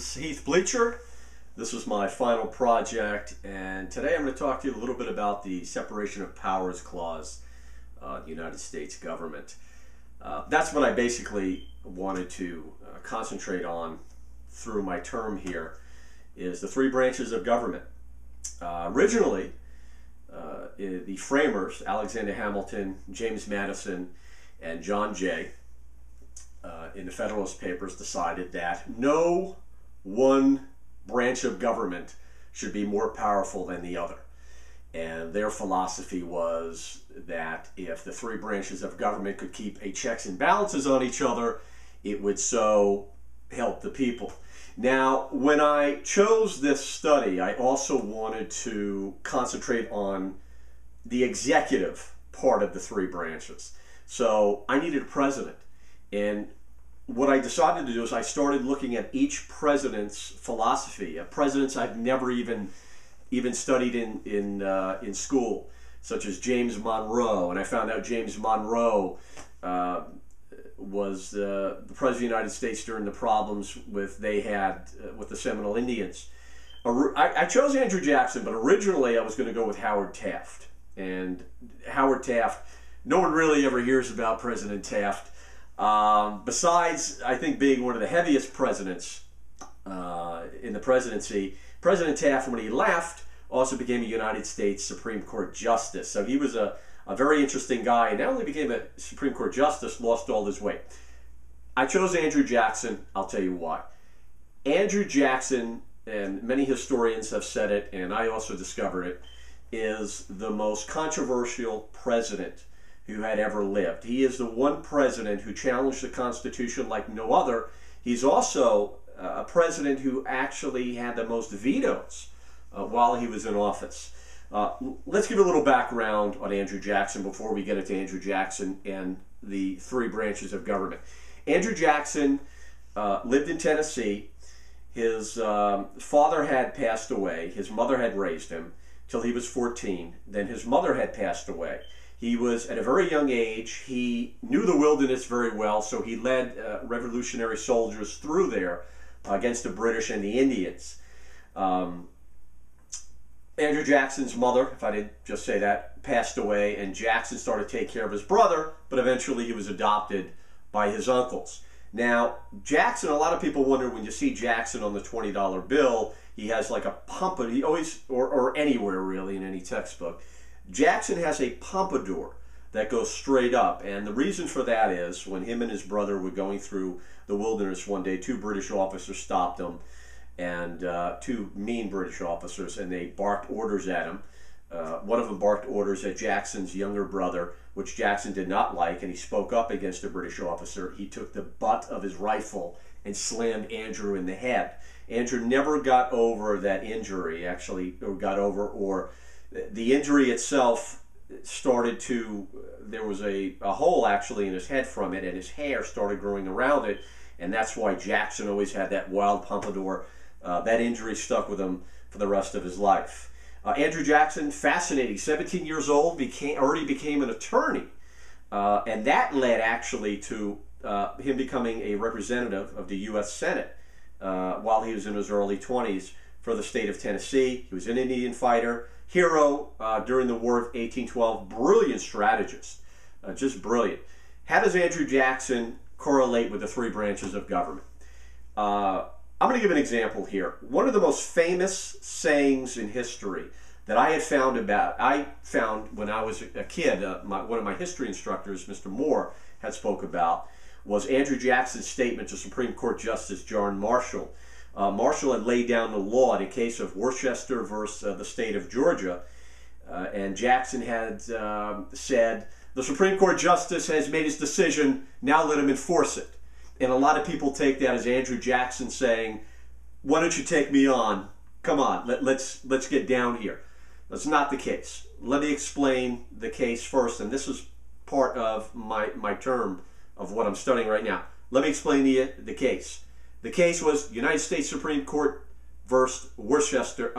is Heath Bleacher. This is my final project, and today I'm going to talk to you a little bit about the Separation of Powers Clause of the United States government. That's what I basically wanted to concentrate on through my term here, is the three branches of government. Originally, the framers, Alexander Hamilton, James Madison, and John Jay, in the Federalist Papers, decided that no one branch of government should be more powerful than the other. And their philosophy was that if the three branches of government could keep a checks and balances on each other, it would so help the people. Now, when I chose this study, I also wanted to concentrate on the executive part of the three branches. So I needed a president. And what I decided to do is I started looking at each president's philosophy, presidents I've never even studied in school, such as James Monroe. And I found out James Monroe was the president of the United States during the problems they had with the Seminole Indians. I chose Andrew Jackson, but originally I was going to go with Howard Taft. And Howard Taft, no one really ever hears about President Taft. Besides, I think, being one of the heaviest presidents in the presidency, President Taft, when he left, also became a United States Supreme Court Justice. So he was a very interesting guy, and not only became a Supreme Court Justice, lost all his weight. I chose Andrew Jackson. I'll tell you why. Andrew Jackson, and many historians have said it, and I also discovered it, is the most controversial president who had ever lived. He is the one president who challenged the Constitution like no other. He's also a president who actually had the most vetoes while he was in office. Let's give a little background on Andrew Jackson before we get into Andrew Jackson and the three branches of government. Andrew Jackson lived in Tennessee. His father had passed away. His mother had raised him till he was 14. Then his mother had passed away. He was, at a very young age, he knew the wilderness very well, so he led revolutionary soldiers through there against the British and the Indians. Andrew Jackson's mother, if I didn't just say that, passed away, and Jackson started to take care of his brother, but eventually he was adopted by his uncles. Now, Jackson, a lot of people wonder, when you see Jackson on the $20 bill, he has like a pompadour, he always, or anywhere really in any textbook, Jackson has a pompadour that goes straight up, and the reason for that is when him and his brother were going through the wilderness one day, two British officers stopped them, and two mean British officers, and they barked orders at him. One of them barked orders at Jackson's younger brother, which Jackson did not like, and he spoke up against the British officer. He took the butt of his rifle and slammed Andrew in the head. Andrew never got over that injury, actually, or got over, or the injury itself started to, there was a hole actually in his head from it, and his hair started growing around it, and that's why Jackson always had that wild pompadour. That injury stuck with him for the rest of his life. Andrew Jackson, fascinating, 17 years old, already became an attorney, and that led actually to him becoming a representative of the U.S. Senate while he was in his early 20s for the state of Tennessee. He was an Indian fighter, hero during the War of 1812, brilliant strategist, just brilliant. How does Andrew Jackson correlate with the three branches of government? I'm going to give an example here. One of the most famous sayings in history that I found when I was a kid, one of my history instructors, Mr. Moore, had spoke about, was Andrew Jackson's statement to Supreme Court Justice John Marshall. Marshall had laid down the law in a case of Worcester versus the state of Georgia, and Jackson had said, the Supreme Court Justice has made his decision, now let him enforce it. And a lot of people take that as Andrew Jackson saying, why don't you take me on? Come on, let's get down here. That's not the case. Let me explain the case first, and this is part of my term of what I'm studying right now. Let me explain to you the case. The case was United States Supreme Court versus Worcester,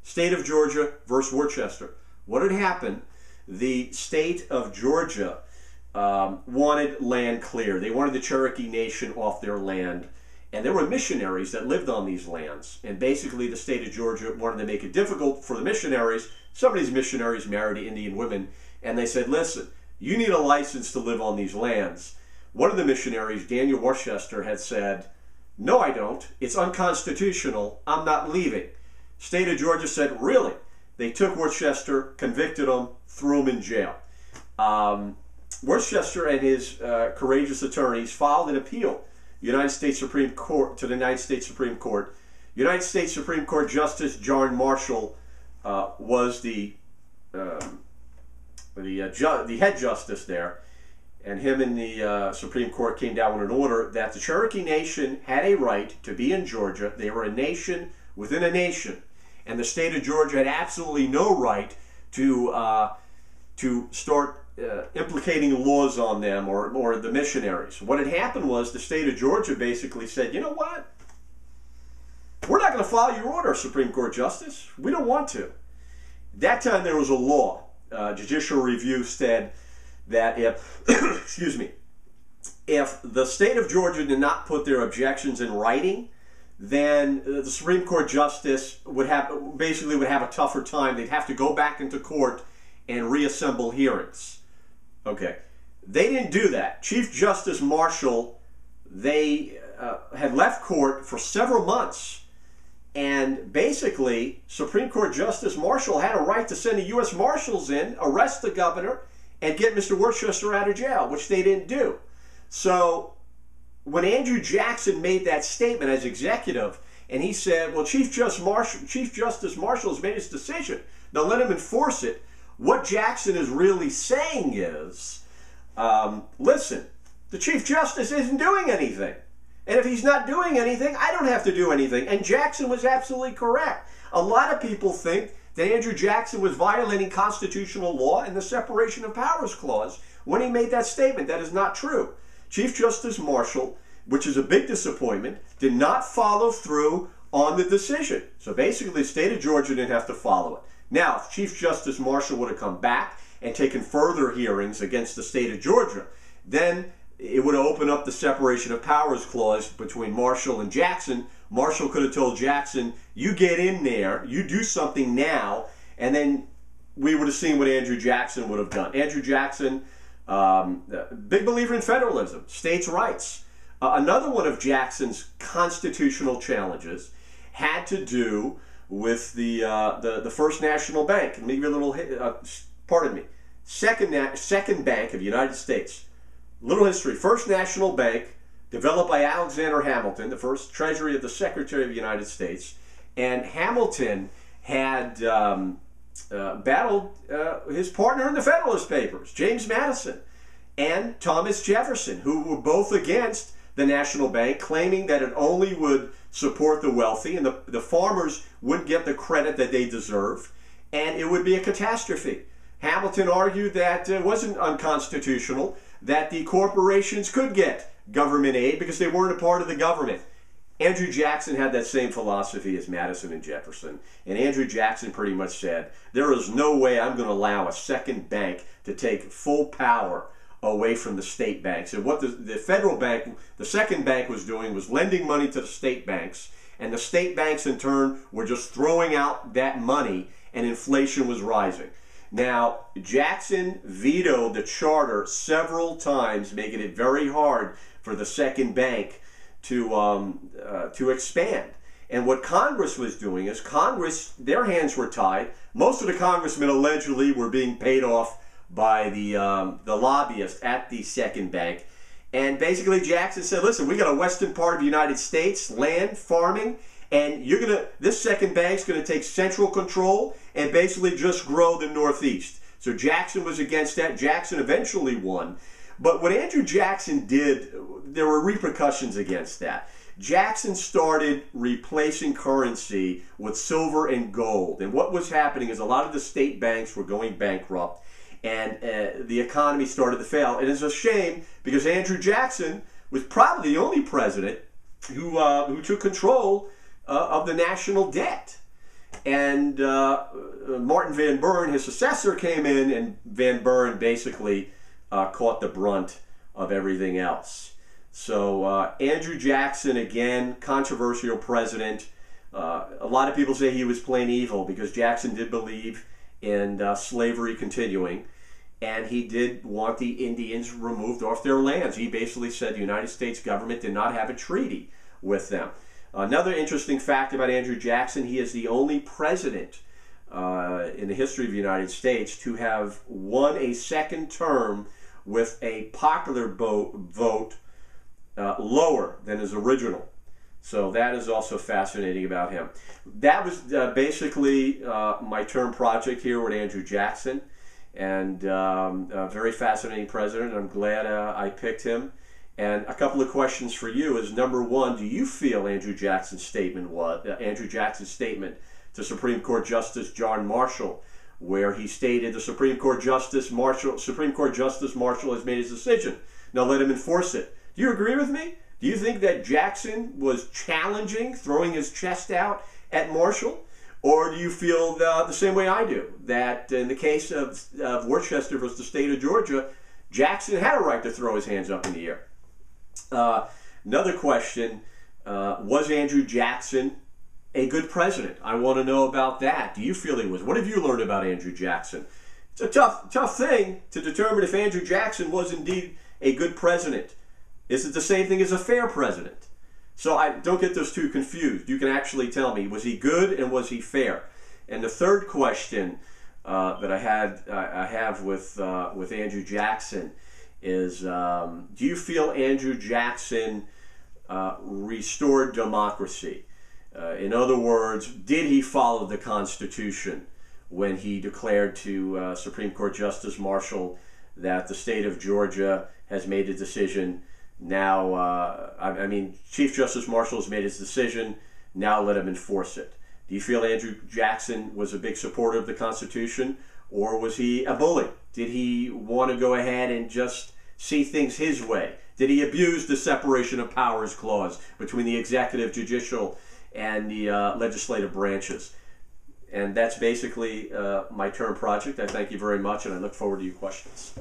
State of Georgia versus Worcester. What had happened, the state of Georgia wanted land clear. They wanted the Cherokee Nation off their land, And there were missionaries that lived on these lands. And basically the state of Georgia wanted to make it difficult for the missionaries. Some of these missionaries married Indian women. And they said, listen, you need a license to live on these lands. One of the missionaries, Daniel Worcester, had said, no, I don't. It's unconstitutional. I'm not leaving. State of Georgia said, really? They took Worcester, convicted him, threw him in jail. Worcester and his courageous attorneys filed an appeal United States Supreme Court to the United States Supreme Court. United States Supreme Court Justice John Marshall was the head justice there, and him and the Supreme Court came down with an order that the Cherokee Nation had a right to be in Georgia. They were a nation within a nation, and the state of Georgia had absolutely no right to start implicating laws on them or the missionaries. What had happened was the state of Georgia basically said, you know what? We're not going to follow your order, Supreme Court Justice. We don't want to. That time there was a law. Judicial review said that if, excuse me, if the state of Georgia did not put their objections in writing, then the Supreme Court Justice would have a tougher time. They'd have to go back into court and reassemble hearings. Okay, they didn't do that. Chief Justice Marshall, they had left court for several months, and basically Supreme Court Justice Marshall had a right to send the U.S. Marshals in, arrest the governor, and get Mr. Worcester out of jail, which they didn't do. So when Andrew Jackson made that statement as executive, and he said, well, Chief Justice Marshall has made his decision, now let him enforce it. What Jackson is really saying is, listen, the Chief Justice isn't doing anything. And if he's not doing anything, I don't have to do anything. And Jackson was absolutely correct. A lot of people think that Andrew Jackson was violating constitutional law and the Separation of Powers Clause when he made that statement. That is not true. Chief Justice Marshall, which is a big disappointment, did not follow through on the decision. So basically the state of Georgia didn't have to follow it. Now, if Chief Justice Marshall would have come back and taken further hearings against the state of Georgia, then it would have opened up the Separation of Powers Clause between Marshall and Jackson. Marshall could have told Jackson, you get in there, you do something now, and then we would have seen what Andrew Jackson would have done. Andrew Jackson, big believer in federalism, states' rights. Another one of Jackson's constitutional challenges had to do with the First National Bank. Let me give you a little, pardon me, Second Bank of the United States. Little history. First National Bank, developed by Alexander Hamilton, the first Treasury of the Secretary of the United States. And Hamilton had battled his partner in the Federalist Papers, James Madison, and Thomas Jefferson, who were both against the National Bank, claiming that it only would support the wealthy and the farmers wouldn't get the credit that they deserve, and it would be a catastrophe. Hamilton argued that it wasn't unconstitutional, that the corporations could get government aid because they weren't a part of the government. Andrew Jackson had that same philosophy as Madison and Jefferson, and Andrew Jackson pretty much said, there is no way I'm going to allow a second bank to take full power away from the state banks. And what the federal bank, the second bank, was doing was lending money to the state banks, and the state banks in turn were just throwing out that money, and inflation was rising. Now, Jackson vetoed the charter several times, making it very hard for the second bank to expand. And what Congress was doing is Congress, their hands were tied. Most of the congressmen allegedly were being paid off by the lobbyists at the second bank. And basically Jackson said, listen, we got a western part of the United States, land, farming, and this second bank's going to take central control and basically just grow the Northeast. So Jackson was against that. Jackson eventually won. But what Andrew Jackson did, there were repercussions against that. Jackson started replacing currency with silver and gold. And what was happening is a lot of the state banks were going bankrupt, and the economy started to fail. And it's a shame because Andrew Jackson was probably the only president who took control of the national debt. And Martin Van Buren, his successor, came in, and Van Buren basically caught the brunt of everything else. So Andrew Jackson, again, controversial president. A lot of people say he was plain evil because Jackson did believe in slavery continuing, and he did want the Indians removed off their lands. He basically said the United States government did not have a treaty with them. Another interesting fact about Andrew Jackson, he is the only president in the history of the United States to have won a second term with a popular vote lower than his original. So that is also fascinating about him. That was basically my term project here with Andrew Jackson, and a very fascinating president. I'm glad I picked him. And a couple of questions for you is, number one, do you feel Andrew Jackson's statement to Supreme Court Justice John Marshall, where he stated the Supreme Court Justice Marshall has made his decision, now let him enforce it. Do you agree with me? Do you think that Jackson was challenging, throwing his chest out at Marshall? Or do you feel the same way I do, that in the case of Worcester versus the state of Georgia, Jackson had a right to throw his hands up in the air? Another question, was Andrew Jackson a good president? I want to know about that. Do you feel he was? What have you learned about Andrew Jackson? It's a tough thing to determine if Andrew Jackson was indeed a good president. Is it the same thing as a fair president? So I don't get those two confused. You can actually tell me, was he good and was he fair? And the third question that I have with Andrew Jackson is, do you feel Andrew Jackson restored democracy? In other words, did he follow the Constitution when he declared to Supreme Court Justice Marshall that the state of Georgia has made a decision? Now, Chief Justice Marshall has made his decision. Now let him enforce it. Do you feel Andrew Jackson was a big supporter of the Constitution, or was he a bully? Did he want to go ahead and just see things his way? Did he abuse the separation of powers clause between the executive, judicial, and the legislative branches? And that's basically my term project. I thank you very much, and I look forward to your questions.